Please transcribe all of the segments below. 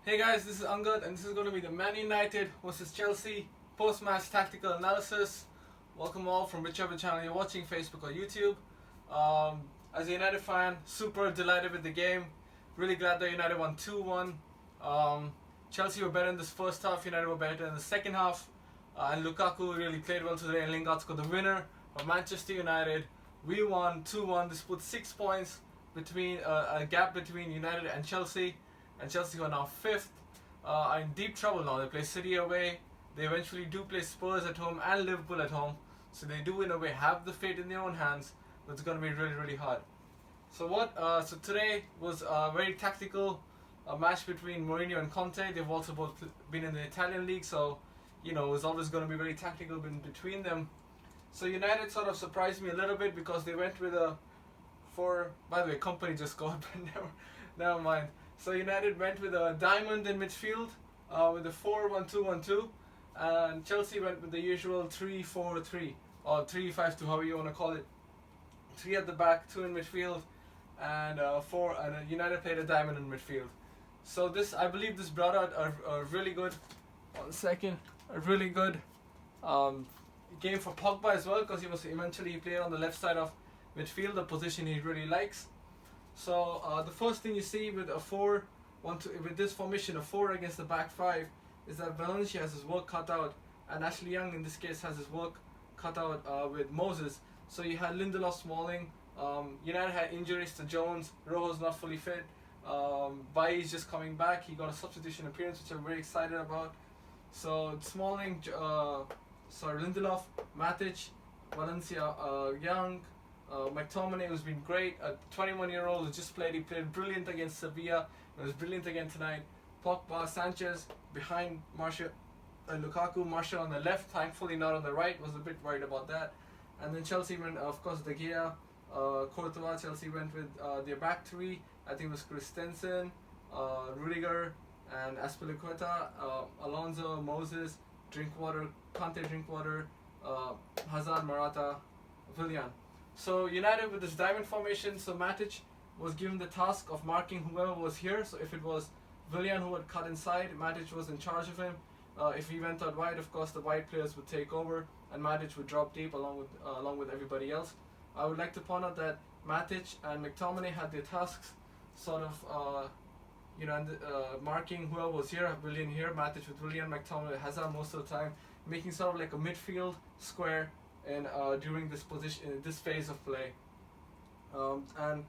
Hey guys, this is Angad and this is going to be the Man United versus Chelsea post-match tactical analysis. Welcome all from whichever channel you're watching, Facebook or YouTube. As a United fan, super delighted with the game. Really glad that United won 2-1. Chelsea were better in this first half, United were better in the second half. And Lukaku really played well today and Lingard scored the winner for Manchester United. We won 2-1. This puts 6 points between a gap between United and Chelsea. And Chelsea, who are now fifth, are in deep trouble now. They play City away. They eventually do play Spurs at home and Liverpool at home. So they do, in a way, have the fate in their own hands. But it's going to be really, really hard. So today was a very tactical match between Mourinho and Conte. They've also both been in the Italian league, so it was always going to be very tactical between them. So United sort of surprised me a little bit because they went with a four. By the way, Company just scored, but never mind. So United went with a diamond in midfield with a 4-1-2-1-2, and Chelsea went with the usual 3-4-3 or 3-5-2, however you want to call it. 3 at the back, 2 in midfield, and 4. And United played a diamond in midfield. So I believe this brought out a really good. A really good game for Pogba as well, because he played on the left side of midfield, the position he really likes. So the first thing you see with with this formation of 4 against the back 5 is that Valencia has his work cut out, and Ashley Young in this case has his work cut out with Moses. So you had Lindelof, Smalling. United had injuries to Jones. Rojo's not fully fit. Bailly's just coming back. He got a substitution appearance, which I'm very excited about. So Smalling, Lindelof, Matic, Valencia, Young. McTominay, who's been great, a 21-year-old who just played. He played brilliant against Sevilla. It was brilliant again tonight. Pogba, Sanchez behind Martial and Lukaku. Martial on the left, thankfully not on the right. Was a bit worried about that. And then Chelsea went, of course, De Gea, Courtois. Chelsea went with their back 3. I think it was Christensen, Rudiger, and Azpilicueta, Alonso, Moses, Drinkwater, Conte, Drinkwater, Hazard, Morata, Willian. So United with this diamond formation, so Matic was given the task of marking whoever was here. So if it was Willian who would cut inside, Matic was in charge of him. If he went out wide, of course the wide players would take over and Matic would drop deep along with everybody else. I would like to point out that Matic and McTominay had their tasks sort of marking whoever was here, Willian here, Matic with Willian, McTominay, Hazard most of the time, making sort of like a midfield square and during this phase of play. And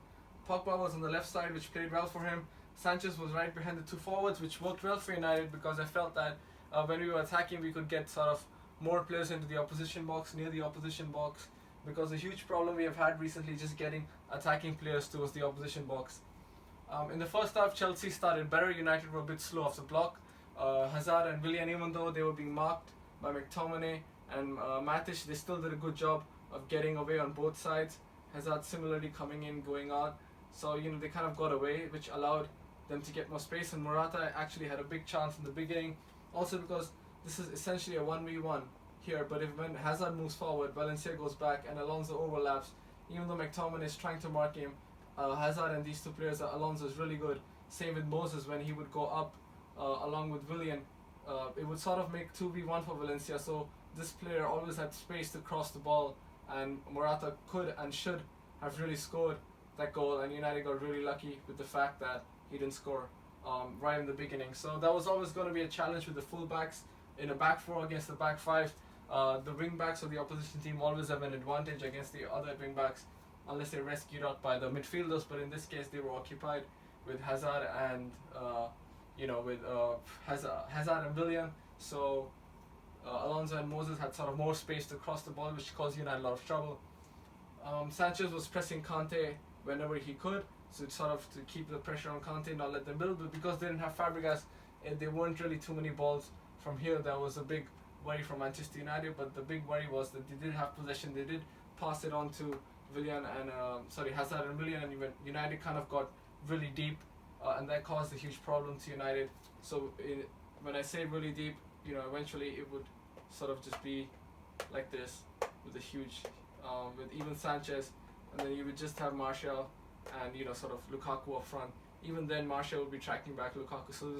Pogba was on the left side, which played well for him. Sanchez was right behind the 2 forwards, which worked well for United because I felt that when we were attacking, we could get sort of more players into the opposition box, near the opposition box, because a huge problem we have had recently just getting attacking players towards the opposition box. In the first half, Chelsea started better. United were a bit slow off the block. Hazard and Willian, even though they were being marked by McTominay and Matic, they still did a good job of getting away on both sides. Hazard similarly coming in, going out. So they kind of got away, which allowed them to get more space. And Morata actually had a big chance in the beginning, also because this is essentially a 1v1 here. But when Hazard moves forward, Valencia goes back and Alonso overlaps. Even though McTominay is trying to mark him, Hazard and these 2 players, Alonso is really good. Same with Moses when he would go up along with Willian. It would sort of make 2v1 for Valencia. So this player always had space to cross the ball, and Morata could and should have really scored that goal, and United got really lucky with the fact that he didn't score right in the beginning. So that was always going to be a challenge with the fullbacks in a back 4 against the back 5. The wing backs of the opposition team always have an advantage against the other wing backs unless they're rescued out by the midfielders, but in this case they were occupied with Hazard and Hazard and Willian. So Alonso and Moses had sort of more space to cross the ball, which caused United a lot of trouble. Sanchez was pressing Conte whenever he could, so sort of to keep the pressure on Conte, not let them build. But because they didn't have Fabregas, there weren't really too many balls from here. That was a big worry for Manchester United. But the big worry was that they did have possession. They did pass it on to Hazard and Willian, and United kind of got really deep, and that caused a huge problem to United. So when I say really deep, eventually it would sort of just be like this with a huge, with even Sanchez, and then you would just have Martial and sort of Lukaku up front. Even then, Martial would be tracking back Lukaku. So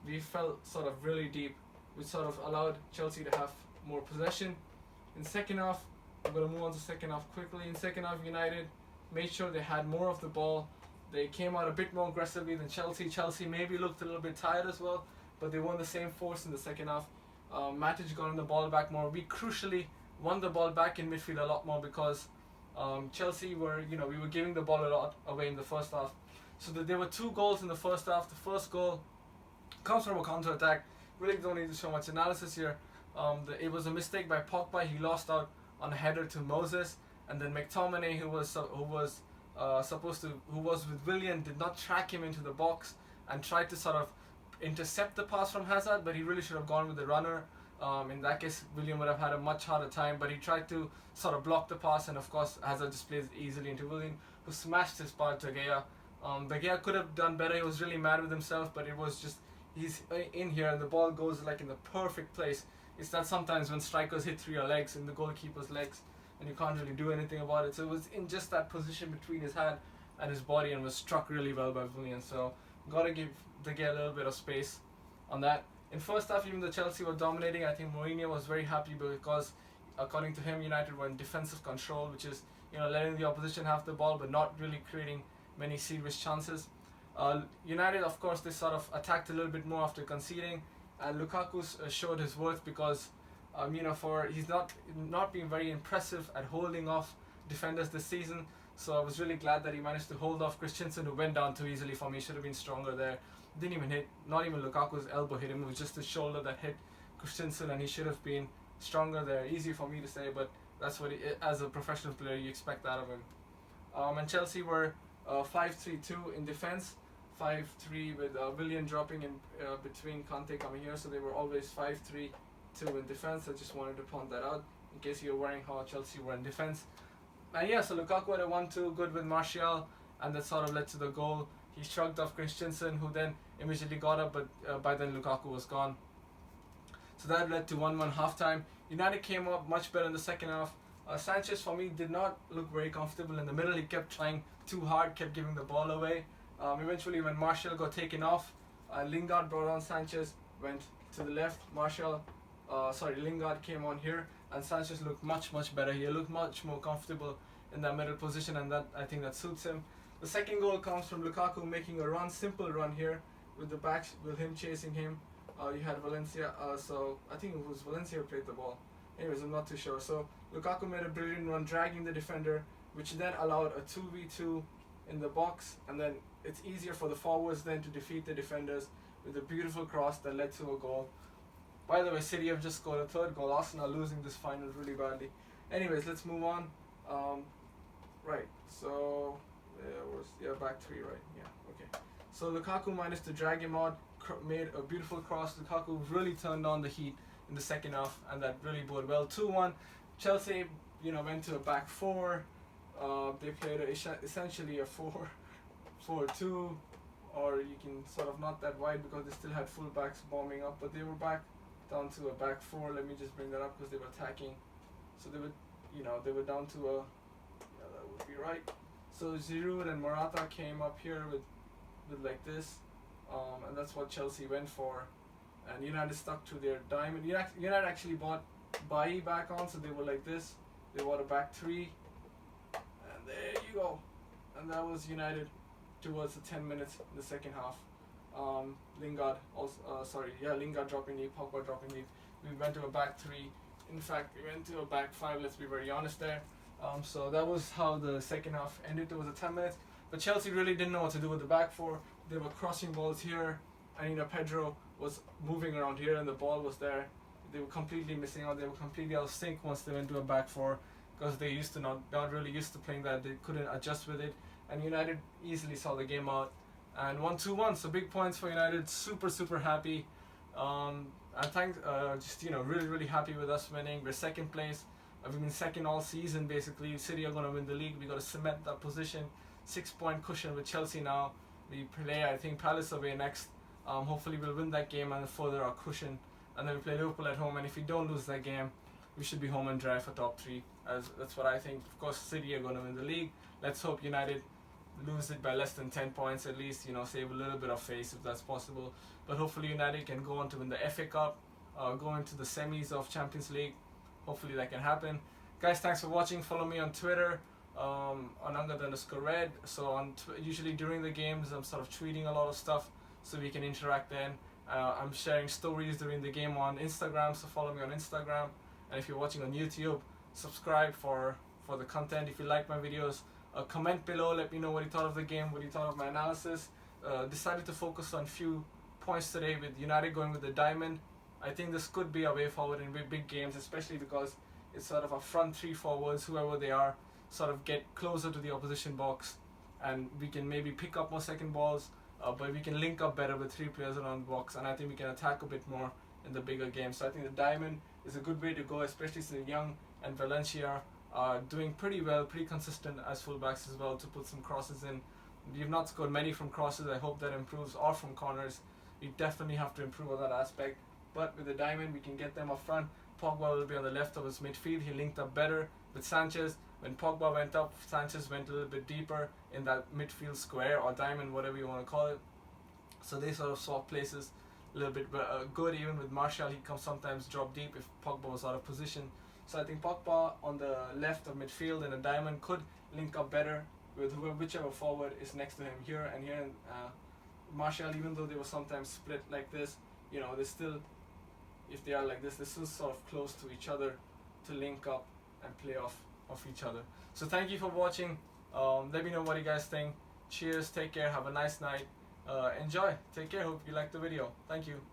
we felt sort of really deep, which sort of allowed Chelsea to have more possession. In second half, I'm going to move on to second half quickly. In second half, United made sure they had more of the ball. They came out a bit more aggressively than Chelsea. Chelsea maybe looked a little bit tired as well, but they won the same force in the second half. Matic got on the ball back more. We crucially won the ball back in midfield a lot more because Chelsea were, we were giving the ball a lot away in the first half. So there were 2 goals in the first half. The first goal comes from a counter attack. Really don't need to show much analysis here. It was a mistake by Pogba. He lost out on a header to Moses, and then McTominay, who was with Willian, did not track him into the box and tried to sort of intercept the pass from Hazard, but he really should have gone with the runner. In that case, Willian would have had a much harder time, but he tried to sort of block the pass, and of course Hazard just plays easily into Willian, who smashed his part to De Gea. De Gea could have done better. He was really mad with himself, but it was just, he's in here and the ball goes like in the perfect place. It's that sometimes when strikers hit through your legs, in the goalkeeper's legs, and you can't really do anything about it. So it was in just that position between his hand and his body, and was struck really well by Willian. So gotta give De Gea a little bit of space on that. In first half, even though Chelsea were dominating, I think Mourinho was very happy because, according to him, United were in defensive control, which is letting the opposition have the ball but not really creating many serious chances. United, of course, they sort of attacked a little bit more after conceding, and Lukaku showed his worth because he's not been very impressive at holding off defenders this season. So I was really glad that he managed to hold off Christensen, who went down too easily for me. Should have been stronger there. Didn't even hit, not even Lukaku's elbow hit him. It was just his shoulder that hit Christensen, and he should have been stronger there. Easy for me to say, but that's what as a professional player you expect out of him. And Chelsea were 5-3-2 in defense, 5-3 with Willian dropping in between Conte coming here, so they were always 5-3-2 in defense. I just wanted to point that out in case you're worrying how Chelsea were in defense. And yeah, so Lukaku had a 1-2 good with Martial, and that sort of led to the goal. He shrugged off Christensen, who then immediately got up, but by then Lukaku was gone. So that led to 1-1 halftime. United came up much better in the second half. Sanchez, for me, did not look very comfortable in the middle. He kept trying too hard, kept giving the ball away. Eventually, when Martial got taken off, Lingard brought on Sanchez, went to the left. Lingard came on here, and Sanchez looked much better. He looked much more comfortable in that middle position, and I think that suits him. The second goal comes from Lukaku making a simple run here with the back, with him chasing him. You had Valencia, so I think it was Valencia who played the ball. Anyways, I'm not too sure. So Lukaku made a brilliant run, dragging the defender, which then allowed a 2v2 in the box, and then it's easier for the forwards then to defeat the defenders with a beautiful cross that led to a goal. By the way, City have just scored a third goal. Arsenal losing this final really badly. Anyways, let's move on. Right, so back 3, right? Yeah, okay. So Lukaku managed to drag him out, made a beautiful cross. Lukaku really turned on the heat in the second half, and that really bode well. 2-1. Chelsea, went to a back 4. They played essentially a 4-4-2, or you can sort of not that wide because they still had full-backs bombing up, but they were back down to a back 4. Let me just bring that up because they were attacking. So they were down to a, that would be right. So Giroud and Morata came up here with like this, and that's what Chelsea went for. And United stuck to their diamond. United actually bought Bailly back on, so they were like this. They bought a back 3, and there you go. And that was United towards the 10 minutes in the second half. Lingard dropping knee, Pogba dropping knee. We went to a back 3. In fact, we went to a back 5. Let's be very honest there. So that was how the second half ended. It was a 10 minutes, but Chelsea really didn't know what to do with the back 4. They were crossing balls here, and Pedro was moving around here, and the ball was there. They were completely missing out. They were completely out of sync once they went to a back 4 because they used to not really used to playing that. They couldn't adjust with it, and United easily saw the game out and 1-2-1. So big points for United. Super happy. I think really happy with us winning. We're second place. We've been second all season basically. City are going to win the league. We got to cement that position. 6-point cushion with Chelsea now. We play, I think, Palace away next. Hopefully we'll win that game and further our cushion. And then we play Liverpool at home. And if we don't lose that game, we should be home and dry for top 3. That's what I think. Of course, City are going to win the league. Let's hope United lose it by less than 10 points at least, you know, save a little bit of face if that's possible. But hopefully United can go on to win the FA Cup, go into the semis of Champions League. Hopefully that can happen. Guys, thanks for watching. Follow me on Twitter on @_red. So usually during the games I'm sort of tweeting a lot of stuff so we can interact then. I'm sharing stories during the game on Instagram, so follow me on Instagram. And if you're watching on YouTube, subscribe for the content. If you like my videos, comment below, let me know what you thought of the game, what you thought of my analysis. Decided to focus on few points today with United going with the diamond. I think this could be a way forward in big games, especially because it's sort of a front three forwards, whoever they are, sort of get closer to the opposition box, and we can maybe pick up more second balls, but we can link up better with three players around the box, and I think we can attack a bit more in the bigger games. So I think the diamond is a good way to go, especially since Young and Valencia are doing pretty well, pretty consistent as fullbacks as well, to put some crosses in. We've not scored many from crosses. I hope that improves, or from corners. We definitely have to improve on that aspect. But with the diamond, we can get them up front. Pogba will be on the left of his midfield. He linked up better with Sanchez. When Pogba went up, Sanchez went a little bit deeper in that midfield square or diamond, whatever you want to call it. So they sort of swapped places a little bit good. Even with Martial, he can sometimes drop deep if Pogba was out of position. So I think Pogba on the left of midfield in a diamond could link up better with whichever forward is next to him here and here. And Martial, even though they were sometimes split like this, you know, they still, if they are like this, they're still sort of close to each other to link up and play off each other. So thank you for watching. Let me know what you guys think. Cheers, take care, have a nice night. Enjoy, take care, hope you liked the video. Thank you.